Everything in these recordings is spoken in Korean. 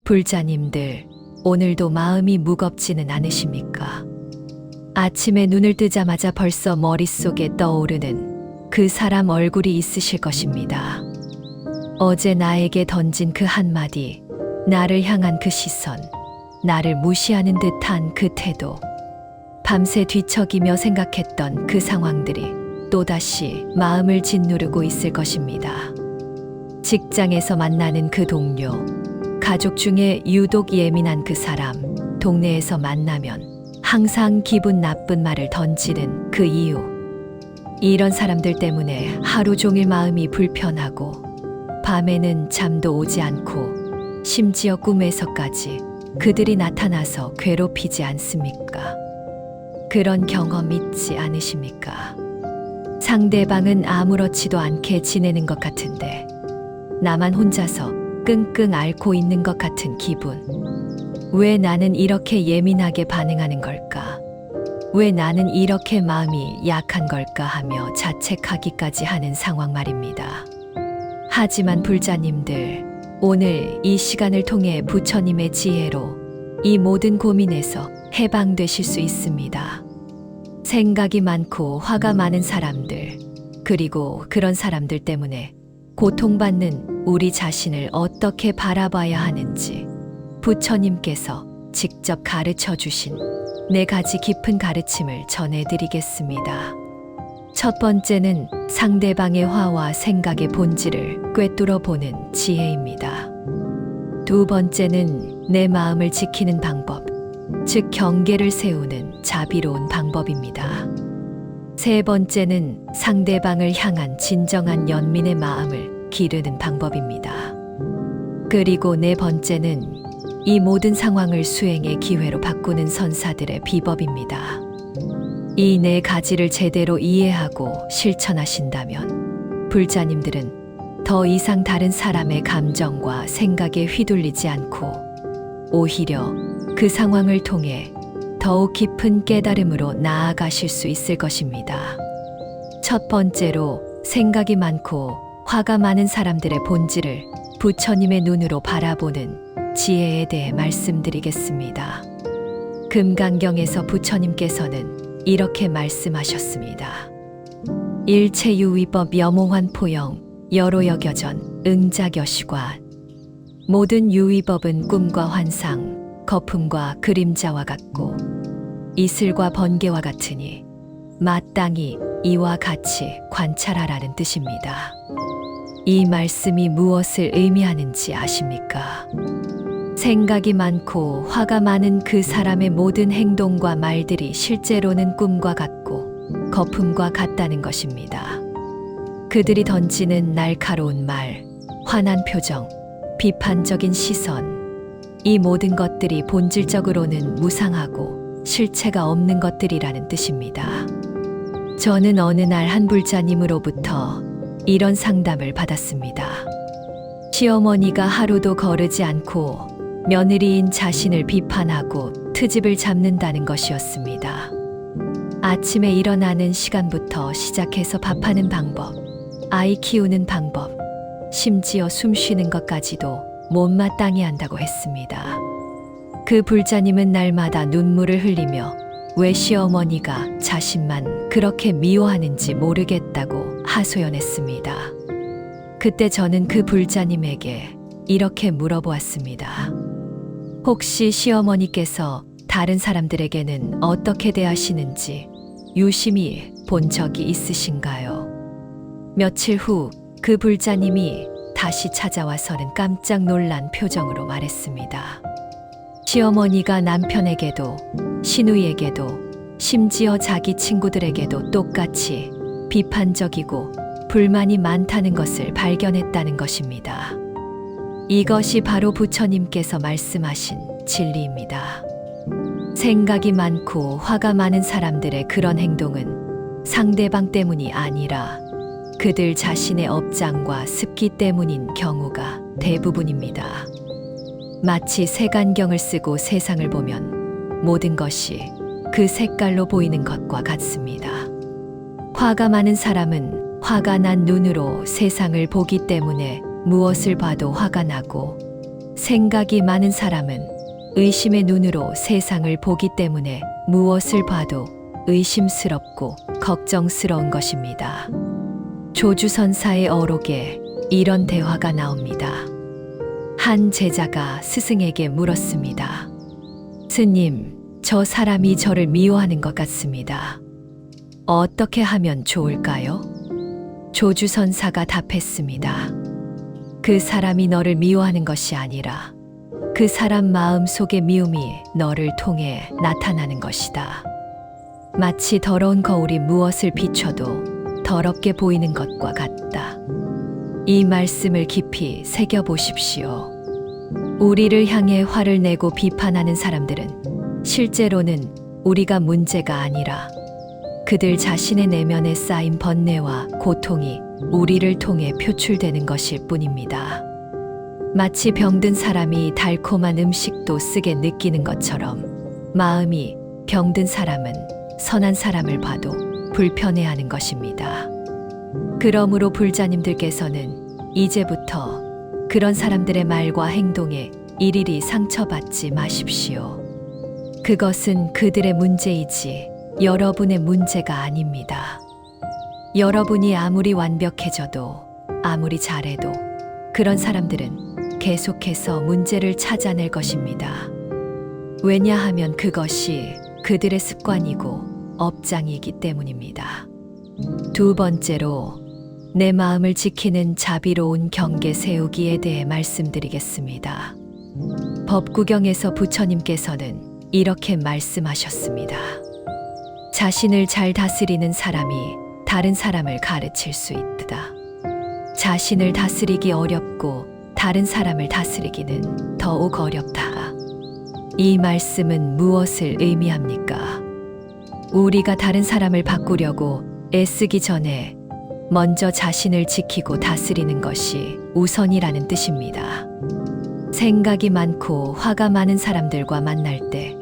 불자님들, 오늘도 마음이 무겁지는 않으십니까? 아침에 눈을 뜨자마자 벌써 머릿속에 떠오르는 그 사람 얼굴이 있으실 것입니다. 어제 나에게 던진 그 한마디, 나를 향한 그 시선, 나를 무시하는 듯한 그 태도, 밤새 뒤척이며 생각했던 그 상황들이 또다시 마음을 짓누르고 있을 것입니다. 직장에서 만나는 그 동료, 가족 중에 유독 예민한 그 사람, 동네에서 만나면 항상 기분 나쁜 말을 던지는 그 이유. 이런 사람들 때문에 하루 종일 마음이 불편하고 밤에는 잠도 오지 않고 심지어 꿈에서까지 그들이 나타나서 괴롭히지 않습니까? 그런 경험 있지 않으십니까? 상대방은 아무렇지도 않게 지내는 것 같은데 나만 혼자서 끙끙 앓고 있는 것 같은 기분. 왜 나는 이렇게 예민하게 반응하는 걸까? 왜 나는 이렇게 마음이 약한 걸까 하며 자책하기까지 하는 상황 말입니다. 하지만 불자님들, 오늘 이 시간을 통해 부처님의 지혜로 이 모든 고민에서 해방되실 수 있습니다. 생각이 많고 화가 많은 사람들, 그리고 그런 사람들 때문에 고통받는 우리 자신을 어떻게 바라봐야 하는지 부처님께서 직접 가르쳐 주신 4가지 깊은 가르침을 전해드리겠습니다. 첫 번째는 상대방의 화와 생각의 본질을 꿰뚫어 보는 지혜입니다. 두 번째는 내 마음을 지키는 방법, 즉 경계를 세우는 자비로운 방법입니다. 세 번째는 상대방을 향한 진정한 연민의 마음을 기르는 방법입니다. 그리고 네 번째는 이 모든 상황을 수행의 기회로 바꾸는 선사들의 비법입니다. 이 4가지를 제대로 이해하고 실천하신다면 불자님들은 더 이상 다른 사람의 감정과 생각에 휘둘리지 않고 오히려 그 상황을 통해 더욱 깊은 깨달음으로 나아가실 수 있을 것입니다. 첫 번째로 생각이 많고 화가 많은 사람들의 본질을 부처님의 눈으로 바라보는 지혜에 대해 말씀드리겠습니다. 금강경에서 부처님께서는 이렇게 말씀하셨습니다. 일체유의법 여몽환포영 여로여겨전 응자겨시관. 모든 유의법은 꿈과 환상, 거품과 그림자와 같고 이슬과 번개와 같으니 마땅히 이와 같이 관찰하라는 뜻입니다. 이 말씀이 무엇을 의미하는지 아십니까? 생각이 많고 화가 많은 그 사람의 모든 행동과 말들이 실제로는 꿈과 같고 거품과 같다는 것입니다. 그들이 던지는 날카로운 말, 화난 표정, 비판적인 시선, 이 모든 것들이 본질적으로는 무상하고 실체가 없는 것들이라는 뜻입니다. 저는 어느 날 한 불자님으로부터 이런 상담을 받았습니다. 시어머니가 하루도 거르지 않고 며느리인 자신을 비판하고 트집을 잡는다는 것이었습니다. 아침에 일어나는 시간부터 시작해서 밥하는 방법, 아이 키우는 방법, 심지어 숨 쉬는 것까지도 못마땅히 한다고 했습니다. 그 불자님은 날마다 눈물을 흘리며 왜 시어머니가 자신만 그렇게 미워하는지 모르겠다고 하소연했습니다. 그때 저는 그 불자님에게 이렇게 물어보았습니다. 혹시 시어머니께서 다른 사람들에게는 어떻게 대하시는지 유심히 본 적이 있으신가요? 며칠 후 그 불자님이 다시 찾아와서는 깜짝 놀란 표정으로 말했습니다. 시어머니가 남편에게도 시누이에게도 심지어 자기 친구들에게도 똑같이 비판적이고 불만이 많다는 것을 발견했다는 것입니다. 이것이 바로 부처님께서 말씀하신 진리입니다. 생각이 많고 화가 많은 사람들의 그런 행동은 상대방 때문이 아니라 그들 자신의 업장과 습기 때문인 경우가 대부분입니다. 마치 색안경을 쓰고 세상을 보면 모든 것이 그 색깔로 보이는 것과 같습니다. 화가 많은 사람은 화가 난 눈으로 세상을 보기 때문에 무엇을 봐도 화가 나고 생각이 많은 사람은 의심의 눈으로 세상을 보기 때문에 무엇을 봐도 의심스럽고 걱정스러운 것입니다. 조주선사의 어록에 이런 대화가 나옵니다. 한 제자가 스승에게 물었습니다. 스님, 저 사람이 저를 미워하는 것 같습니다. 어떻게 하면 좋을까요? 조주선사가 답했습니다. 그 사람이 너를 미워하는 것이 아니라 그 사람 마음 속의 미움이 너를 통해 나타나는 것이다. 마치 더러운 거울이 무엇을 비춰도 더럽게 보이는 것과 같다. 이 말씀을 깊이 새겨보십시오. 우리를 향해 화를 내고 비판하는 사람들은 실제로는 우리가 문제가 아니라 그들 자신의 내면에 쌓인 번뇌와 고통이 우리를 통해 표출되는 것일 뿐입니다. 마치 병든 사람이 달콤한 음식도 쓰게 느끼는 것처럼 마음이 병든 사람은 선한 사람을 봐도 불편해하는 것입니다. 그러므로 불자님들께서는 이제부터 그런 사람들의 말과 행동에 일일이 상처받지 마십시오. 그것은 그들의 문제이지 여러분의 문제가 아닙니다. 여러분이 아무리 완벽해져도 아무리 잘해도 그런 사람들은 계속해서 문제를 찾아낼 것입니다. 왜냐하면 그것이 그들의 습관이고 업장이기 때문입니다. 두 번째로 내 마음을 지키는 자비로운 경계 세우기에 대해 말씀드리겠습니다. 법구경에서 부처님께서는 이렇게 말씀하셨습니다. 자신을 잘 다스리는 사람이 다른 사람을 가르칠 수 있다. 자신을 다스리기 어렵고 다른 사람을 다스리기는 더욱 어렵다. 이 말씀은 무엇을 의미합니까? 우리가 다른 사람을 바꾸려고 애쓰기 전에 먼저 자신을 지키고 다스리는 것이 우선이라는 뜻입니다. 생각이 많고 화가 많은 사람들과 만날 때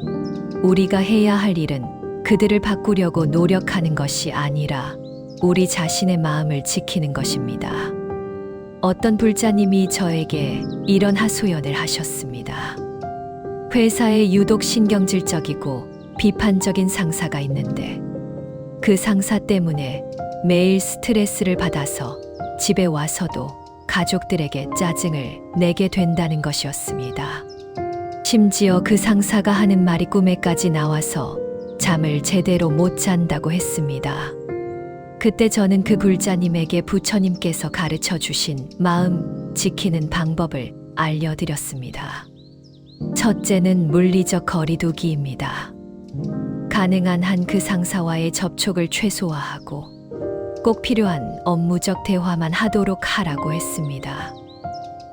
우리가 해야 할 일은 그들을 바꾸려고 노력하는 것이 아니라 우리 자신의 마음을 지키는 것입니다. 어떤 불자님이 저에게 이런 하소연을 하셨습니다. 회사에 유독 신경질적이고 비판적인 상사가 있는데 그 상사 때문에 매일 스트레스를 받아서 집에 와서도 가족들에게 짜증을 내게 된다는 것이었습니다. 심지어 그 상사가 하는 말이 꿈에까지 나와서 잠을 제대로 못 잔다고 했습니다. 그때 저는 그 불자님에게 부처님께서 가르쳐 주신 마음 지키는 방법을 알려드렸습니다. 첫째는 물리적 거리두기입니다. 가능한 한 그 상사와의 접촉을 최소화하고 꼭 필요한 업무적 대화만 하도록 하라고 했습니다.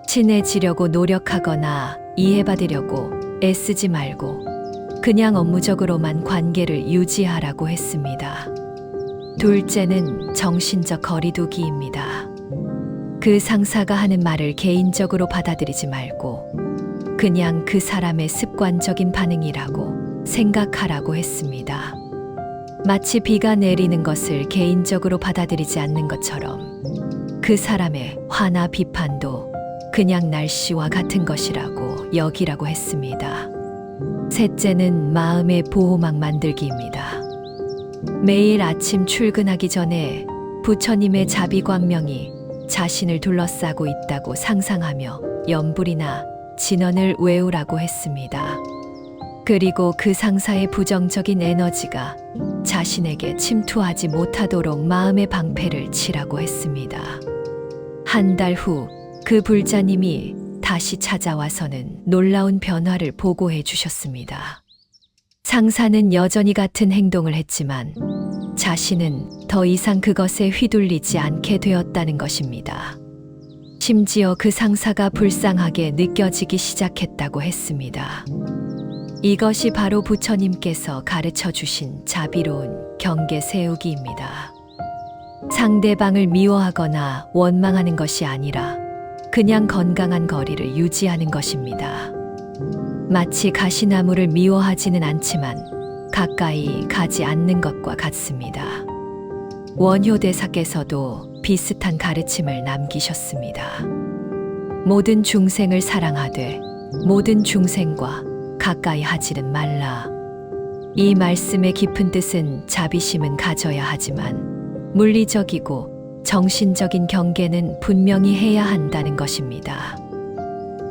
친해지려고 노력하거나 이해받으려고 애쓰지 말고 그냥 업무적으로만 관계를 유지하라고 했습니다. 둘째는 정신적 거리두기입니다. 그 상사가 하는 말을 개인적으로 받아들이지 말고 그냥 그 사람의 습관적인 반응이라고 생각하라고 했습니다. 마치 비가 내리는 것을 개인적으로 받아들이지 않는 것처럼 그 사람의 화나 비판도 그냥 날씨와 같은 것이라고 여기라고 했습니다. 셋째는 마음의 보호막 만들기입니다. 매일 아침 출근하기 전에 부처님의 자비광명이 자신을 둘러싸고 있다고 상상하며 염불이나 진언을 외우라고 했습니다. 그리고 그 상사의 부정적인 에너지가 자신에게 침투하지 못하도록 마음의 방패를 치라고 했습니다. 한 달 후 그 불자님이 다시 찾아와서는 놀라운 변화를 보고해 주셨습니다. 상사는 여전히 같은 행동을 했지만 자신은 더 이상 그것에 휘둘리지 않게 되었다는 것입니다. 심지어 그 상사가 불쌍하게 느껴지기 시작했다고 했습니다. 이것이 바로 부처님께서 가르쳐 주신 자비로운 경계 세우기입니다. 상대방을 미워하거나 원망하는 것이 아니라 그냥 건강한 거리를 유지하는 것입니다. 마치 가시나무를 미워하지는 않지만 가까이 가지 않는 것과 같습니다. 원효대사께서도 비슷한 가르침을 남기셨습니다. 모든 중생을 사랑하되 모든 중생과 가까이 하지는 말라. 이 말씀의 깊은 뜻은 자비심은 가져야 하지만 물리적이고 정신적인 경계는 분명히 해야 한다는 것입니다.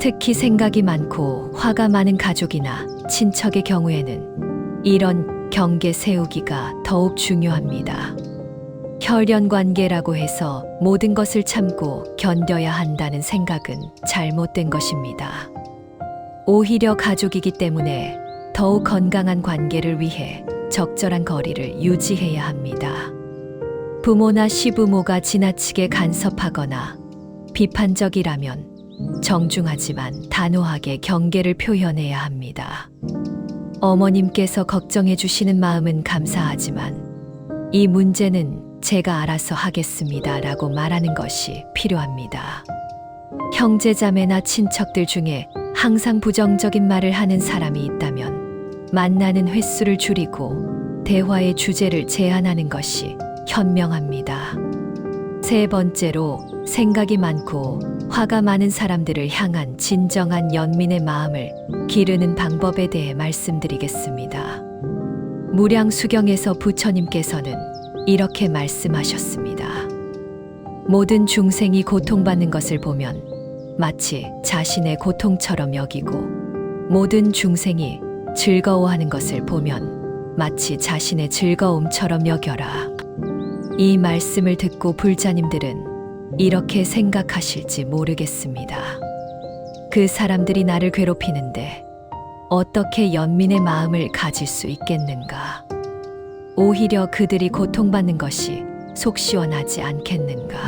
특히 생각이 많고 화가 많은 가족이나 친척의 경우에는 이런 경계 세우기가 더욱 중요합니다. 혈연 관계라고 해서 모든 것을 참고 견뎌야 한다는 생각은 잘못된 것입니다. 오히려 가족이기 때문에 더욱 건강한 관계를 위해 적절한 거리를 유지해야 합니다. 부모나 시부모가 지나치게 간섭하거나 비판적이라면 정중하지만 단호하게 경계를 표현해야 합니다. 어머님께서 걱정해 주시는 마음은 감사하지만 이 문제는 제가 알아서 하겠습니다 라고 말하는 것이 필요합니다. 형제자매나 친척들 중에 항상 부정적인 말을 하는 사람이 있다면 만나는 횟수를 줄이고 대화의 주제를 제한하는 것이 현명합니다. 세 번째로, 생각이 많고 화가 많은 사람들을 향한 진정한 연민의 마음을 기르는 방법에 대해 말씀드리겠습니다. 무량수경에서 부처님께서는 이렇게 말씀하셨습니다. 모든 중생이 고통받는 것을 보면 마치 자신의 고통처럼 여기고, 모든 중생이 즐거워하는 것을 보면 마치 자신의 즐거움처럼 여겨라. 이 말씀을 듣고 불자님들은 이렇게 생각하실지 모르겠습니다. 그 사람들이 나를 괴롭히는데 어떻게 연민의 마음을 가질 수 있겠는가? 오히려 그들이 고통받는 것이 속 시원하지 않겠는가?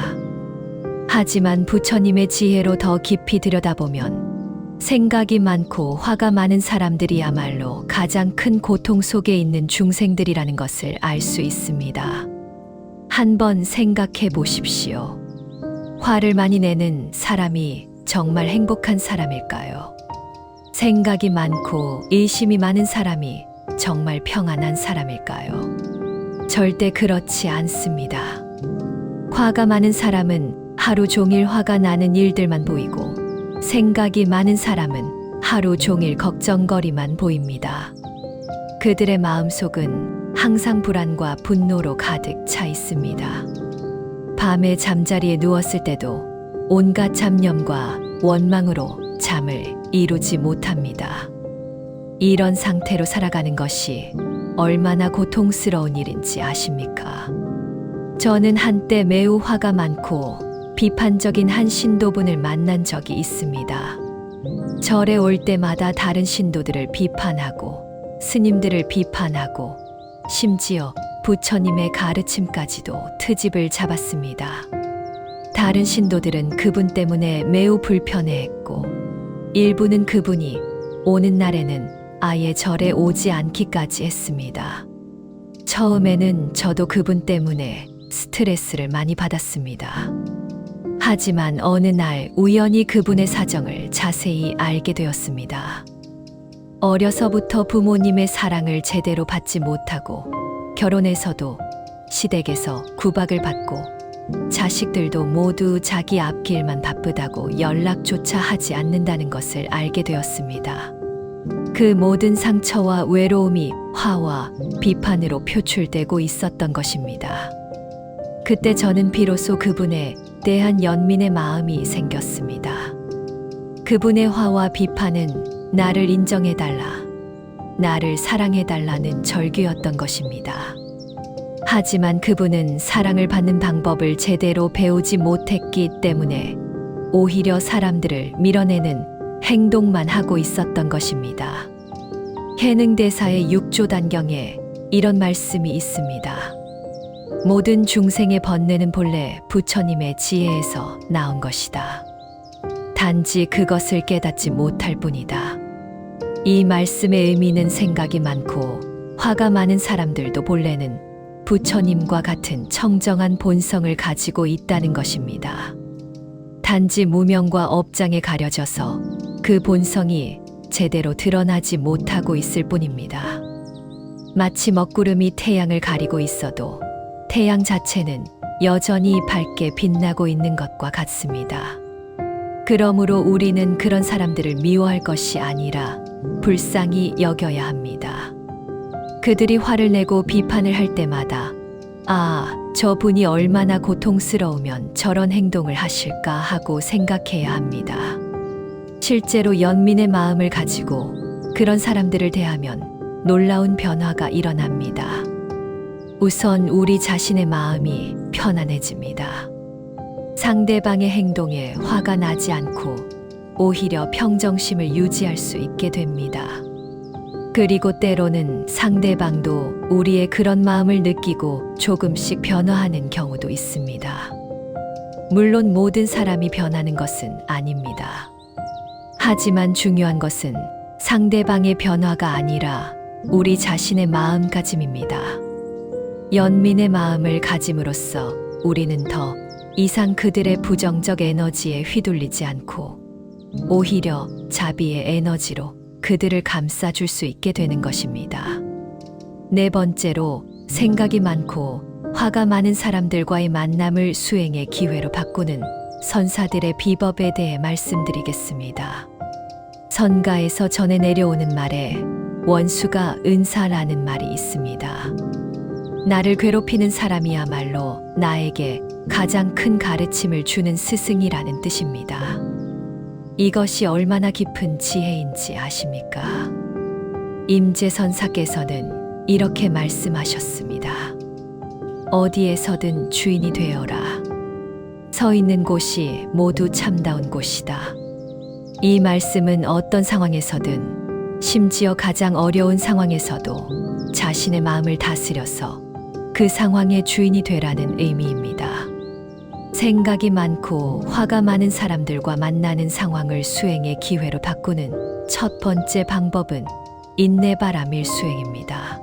하지만 부처님의 지혜로 더 깊이 들여다보면 생각이 많고 화가 많은 사람들이야말로 가장 큰 고통 속에 있는 중생들이라는 것을 알 수 있습니다. 한번 생각해 보십시오. 화를 많이 내는 사람이 정말 행복한 사람일까요? 생각이 많고 일심이 많은 사람이 정말 평안한 사람일까요? 절대 그렇지 않습니다. 화가 많은 사람은 하루 종일 화가 나는 일들만 보이고, 생각이 많은 사람은 하루 종일 걱정거리만 보입니다. 그들의 마음속은 항상 불안과 분노로 가득 차 있습니다. 밤에 잠자리에 누웠을 때도 온갖 잡념과 원망으로 잠을 이루지 못합니다. 이런 상태로 살아가는 것이 얼마나 고통스러운 일인지 아십니까? 저는 한때 매우 화가 많고 비판적인 한 신도분을 만난 적이 있습니다. 절에 올 때마다 다른 신도들을 비판하고 스님들을 비판하고 심지어 부처님의 가르침까지도 트집을 잡았습니다. 다른 신도들은 그분 때문에 매우 불편해했고, 일부는 그분이 오는 날에는 아예 절에 오지 않기까지 했습니다. 처음에는 저도 그분 때문에 스트레스를 많이 받았습니다. 하지만 어느 날 우연히 그분의 사정을 자세히 알게 되었습니다. 어려서부터 부모님의 사랑을 제대로 받지 못하고, 결혼해서도 시댁에서 구박을 받고, 자식들도 모두 자기 앞길만 바쁘다고 연락조차 하지 않는다는 것을 알게 되었습니다. 그 모든 상처와 외로움이 화와 비판으로 표출되고 있었던 것입니다. 그때 저는 비로소 그분에 대한 연민의 마음이 생겼습니다. 그분의 화와 비판은 나를 인정해달라, 나를 사랑해달라는 절규였던 것입니다. 하지만 그분은 사랑을 받는 방법을 제대로 배우지 못했기 때문에 오히려 사람들을 밀어내는 행동만 하고 있었던 것입니다. 해능대사의 6조 단경에 이런 말씀이 있습니다. 모든 중생의 번뇌는 본래 부처님의 지혜에서 나온 것이다. 단지 그것을 깨닫지 못할 뿐이다. 이 말씀의 의미는 생각이 많고 화가 많은 사람들도 본래는 부처님과 같은 청정한 본성을 가지고 있다는 것입니다. 단지 무명과 업장에 가려져서 그 본성이 제대로 드러나지 못하고 있을 뿐입니다. 마치 먹구름이 태양을 가리고 있어도 태양 자체는 여전히 밝게 빛나고 있는 것과 같습니다. 그러므로 우리는 그런 사람들을 미워할 것이 아니라 불쌍히 여겨야 합니다. 그들이 화를 내고 비판을 할 때마다 아, 저 분이 얼마나 고통스러우면 저런 행동을 하실까 하고 생각해야 합니다. 실제로 연민의 마음을 가지고 그런 사람들을 대하면 놀라운 변화가 일어납니다. 우선 우리 자신의 마음이 편안해집니다. 상대방의 행동에 화가 나지 않고 오히려 평정심을 유지할 수 있게 됩니다. 그리고 때로는 상대방도 우리의 그런 마음을 느끼고 조금씩 변화하는 경우도 있습니다. 물론 모든 사람이 변하는 것은 아닙니다. 하지만 중요한 것은 상대방의 변화가 아니라 우리 자신의 마음가짐입니다. 연민의 마음을 가짐으로써 우리는 더 이상 그들의 부정적 에너지에 휘둘리지 않고 오히려 자비의 에너지로 그들을 감싸줄 수 있게 되는 것입니다. 네 번째로 생각이 많고 화가 많은 사람들과의 만남을 수행의 기회로 바꾸는 선사들의 비법에 대해 말씀드리겠습니다. 선가에서 전해 내려오는 말에 원수가 은사라는 말이 있습니다. 나를 괴롭히는 사람이야말로 나에게 가장 큰 가르침을 주는 스승이라는 뜻입니다. 이것이 얼마나 깊은 지혜인지 아십니까? 임재선사께서는 이렇게 말씀하셨습니다. 어디에서든 주인이 되어라. 서 있는 곳이 모두 참다운 곳이다. 이 말씀은 어떤 상황에서든 심지어 가장 어려운 상황에서도 자신의 마음을 다스려서 그 상황의 주인이 되라는 의미입니다. 생각이 많고 화가 많은 사람들과 만나는 상황을 수행의 기회로 바꾸는 첫 번째 방법은 인내바람일 수행입니다.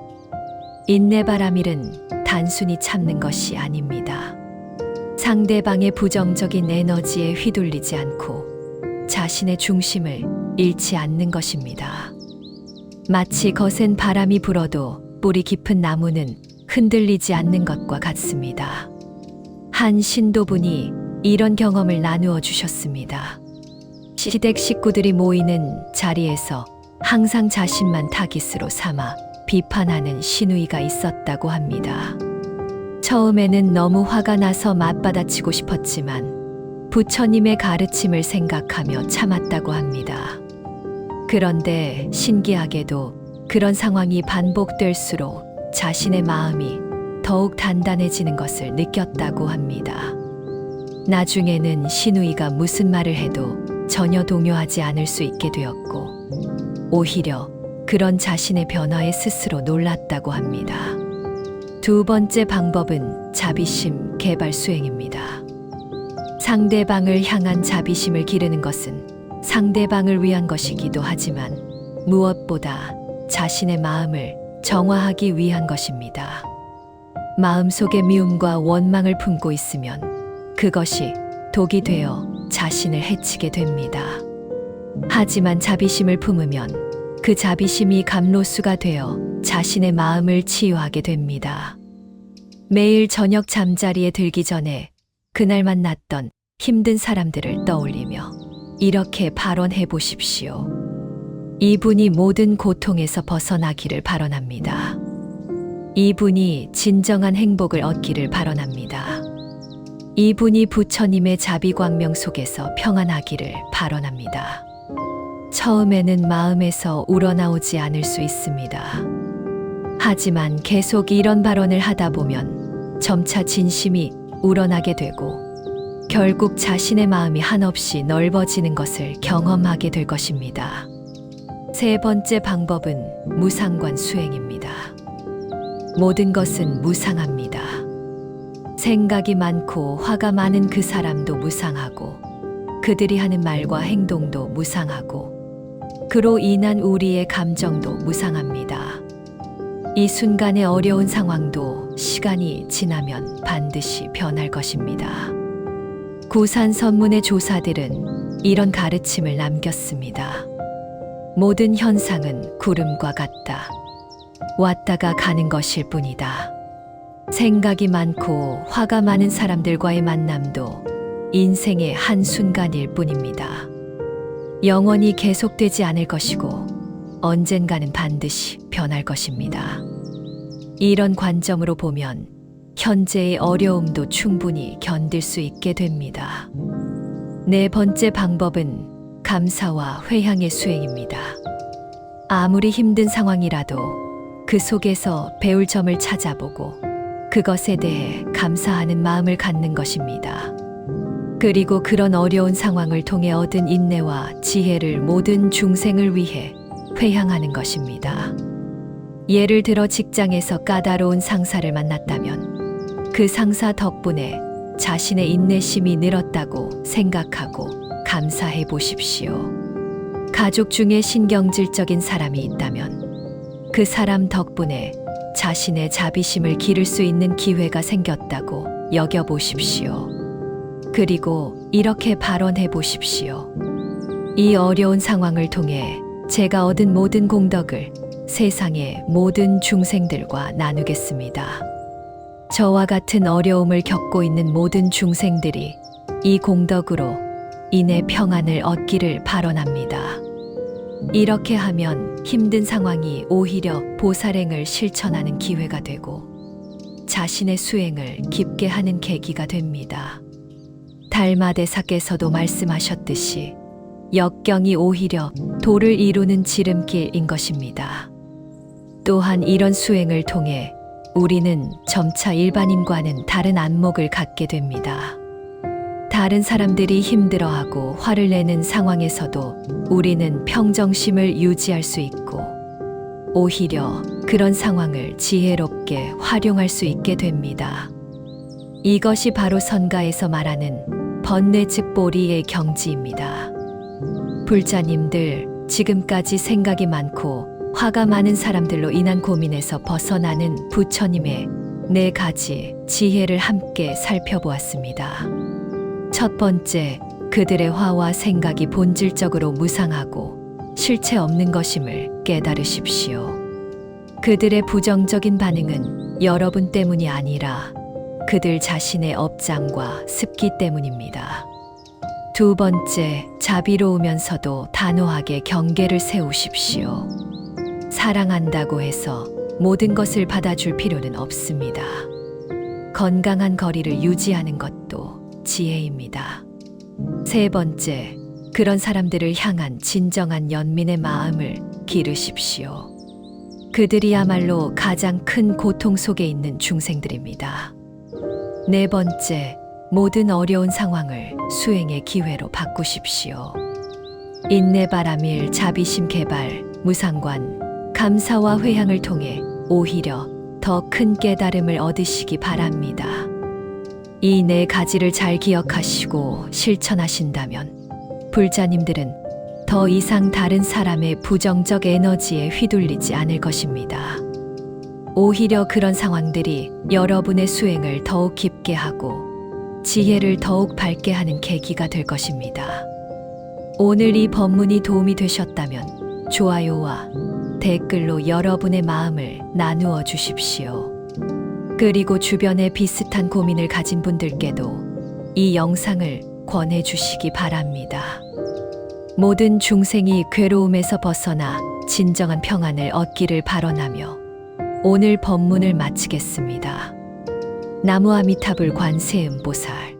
인내바람일은 단순히 참는 것이 아닙니다. 상대방의 부정적인 에너지에 휘둘리지 않고 자신의 중심을 잃지 않는 것입니다. 마치 거센 바람이 불어도 뿌리 깊은 나무는 흔들리지 않는 것과 같습니다. 한 신도분이 이런 경험을 나누어 주셨습니다. 시댁 식구들이 모이는 자리에서 항상 자신만 타깃으로 삼아 비판하는 시누이가 있었다고 합니다. 처음에는 너무 화가 나서 맞받아치고 싶었지만 부처님의 가르침을 생각하며 참았다고 합니다. 그런데 신기하게도 그런 상황이 반복될수록 자신의 마음이 더욱 단단해지는 것을 느꼈다고 합니다. 나중에는 시누이가 무슨 말을 해도 전혀 동요하지 않을 수 있게 되었고 오히려 그런 자신의 변화에 스스로 놀랐다고 합니다. 두 번째 방법은 자비심 개발 수행입니다. 상대방을 향한 자비심을 기르는 것은 상대방을 위한 것이기도 하지만 무엇보다 자신의 마음을 정화하기 위한 것입니다. 마음속에 미움과 원망을 품고 있으면 그것이 독이 되어 자신을 해치게 됩니다. 하지만 자비심을 품으면 그 자비심이 감로수가 되어 자신의 마음을 치유하게 됩니다. 매일 저녁 잠자리에 들기 전에 그날 만났던 힘든 사람들을 떠올리며 이렇게 발언해 보십시오. 이분이 모든 고통에서 벗어나기를 발언합니다. 이분이 진정한 행복을 얻기를 발언합니다. 이분이 부처님의 자비광명 속에서 평안하기를 발언합니다. 처음에는 마음에서 우러나오지 않을 수 있습니다. 하지만 계속 이런 발언을 하다 보면 점차 진심이 우러나게 되고 결국 자신의 마음이 한없이 넓어지는 것을 경험하게 될 것입니다. 세 번째 방법은 무상관 수행입니다. 모든 것은 무상합니다. 생각이 많고 화가 많은 그 사람도 무상하고 그들이 하는 말과 행동도 무상하고 그로 인한 우리의 감정도 무상합니다. 이 순간의 어려운 상황도 시간이 지나면 반드시 변할 것입니다. 구산 선문의 조사들은 이런 가르침을 남겼습니다. 모든 현상은 구름과 같다. 왔다가 가는 것일 뿐이다. 생각이 많고 화가 많은 사람들과의 만남도 인생의 한순간일 뿐입니다. 영원히 계속되지 않을 것이고 언젠가는 반드시 변할 것입니다. 이런 관점으로 보면 현재의 어려움도 충분히 견딜 수 있게 됩니다. 네 번째 방법은 감사와 회향의 수행입니다. 아무리 힘든 상황이라도 그 속에서 배울 점을 찾아보고 그것에 대해 감사하는 마음을 갖는 것입니다. 그리고 그런 어려운 상황을 통해 얻은 인내와 지혜를 모든 중생을 위해 회향하는 것입니다. 예를 들어 직장에서 까다로운 상사를 만났다면 그 상사 덕분에 자신의 인내심이 늘었다고 생각하고 감사해 보십시오. 가족 중에 신경질적인 사람이 있다면 그 사람 덕분에 자신의 자비심을 기를 수 있는 기회가 생겼다고 여겨보십시오. 그리고 이렇게 발언해 보십시오. 이 어려운 상황을 통해 제가 얻은 모든 공덕을 세상의 모든 중생들과 나누겠습니다. 저와 같은 어려움을 겪고 있는 모든 중생들이 이 공덕으로 인해 평안을 얻기를 발언합니다. 이렇게 하면 힘든 상황이 오히려 보살행을 실천하는 기회가 되고 자신의 수행을 깊게 하는 계기가 됩니다. 달마대사께서도 말씀하셨듯이 역경이 오히려 도를 이루는 지름길인 것입니다. 또한 이런 수행을 통해 우리는 점차 일반인과는 다른 안목을 갖게 됩니다. 다른 사람들이 힘들어하고 화를 내는 상황에서도 우리는 평정심을 유지할 수 있고 오히려 그런 상황을 지혜롭게 활용할 수 있게 됩니다. 이것이 바로 선가에서 말하는 번뇌즉보리의 경지입니다. 불자님들, 지금까지 생각이 많고 화가 많은 사람들로 인한 고민에서 벗어나는 부처님의 4가지 지혜를 함께 살펴보았습니다. 첫 번째, 그들의 화와 생각이 본질적으로 무상하고 실체 없는 것임을 깨달으십시오. 그들의 부정적인 반응은 여러분 때문이 아니라 그들 자신의 업장과 습기 때문입니다. 두 번째, 자비로우면서도 단호하게 경계를 세우십시오. 사랑한다고 해서 모든 것을 받아줄 필요는 없습니다. 건강한 거리를 유지하는 것도 지혜입니다. 세 번째, 그런 사람들을 향한 진정한 연민의 마음을 기르십시오. 그들이야말로 가장 큰 고통 속에 있는 중생들입니다. 네 번째, 모든 어려운 상황을 수행의 기회로 바꾸십시오. 인내바라밀 자비심 개발, 무상관, 감사와 회향을 통해 오히려 더 큰 깨달음을 얻으시기 바랍니다. 이 4가지를 잘 기억하시고 실천하신다면 불자님들은 더 이상 다른 사람의 부정적 에너지에 휘둘리지 않을 것입니다. 오히려 그런 상황들이 여러분의 수행을 더욱 깊게 하고 지혜를 더욱 밝게 하는 계기가 될 것입니다. 오늘 이 법문이 도움이 되셨다면 좋아요와 댓글로 여러분의 마음을 나누어 주십시오. 그리고 주변에 비슷한 고민을 가진 분들께도 이 영상을 권해 주시기 바랍니다. 모든 중생이 괴로움에서 벗어나 진정한 평안을 얻기를 발언하며 오늘 법문을 마치겠습니다. 나무아미타불 관세음보살